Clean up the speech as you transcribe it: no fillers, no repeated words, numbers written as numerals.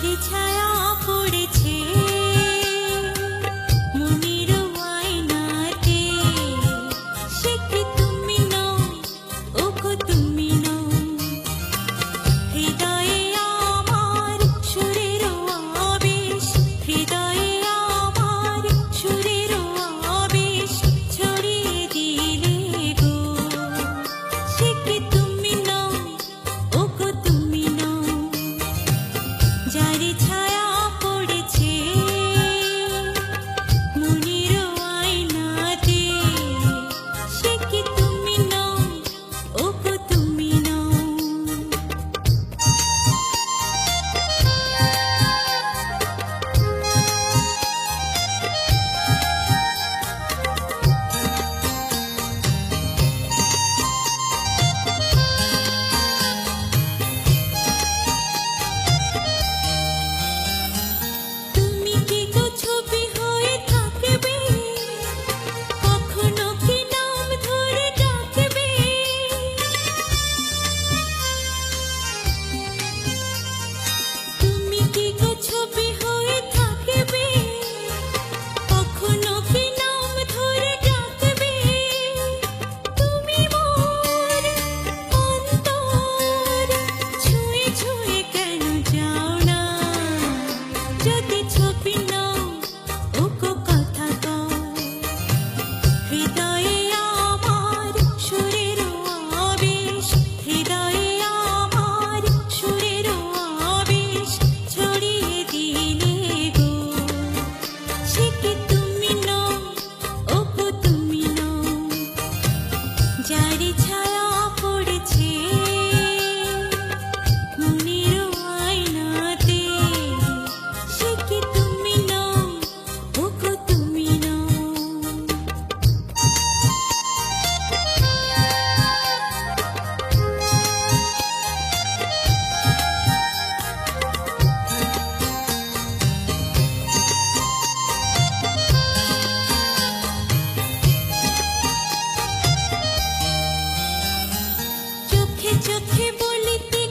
যারি ছায়া পড়েছে মনের আয়নাতে, সে কি তুমি নও, ওগো তুমি নও। হৃদয়ে আমার সুরের আবেশ, হৃদয়ে আমার সুরের আবেশ ছড়িয়ে দিলে গো। সে কি তুমি নও, ওগো তুমি নও। যারি ছায়া পড়েছে মনের আয়নাতে, সে কি তুমি নও, ওগো তুমি নও। তুমি কি গো ছবি হয়ে থাকবে, কখনো কি নাম ধরে ডাকবে। তুমি কি গো ছবি হয়ে থাকবে, কখনো কি নাম ধরে ডাকবে। তুমি মোর অন্তর ছুঁয়ে ছুঁয়ে কেন যাও না, যদি ছবি নাও, ওগো কথা কও। হৃদয়ে আমার সুরের আবেশ, হৃদয়ে আমার সুরের আবেশ ছড়িয়ে দিলে গো। সে কি তুমি নও, ওগো তুমি নও। যারি ছায়া পড়েছে মনের আয়নাতে, সে কি তুমি নও, ওগো তুমি নও। চোখে চোখে বলিতে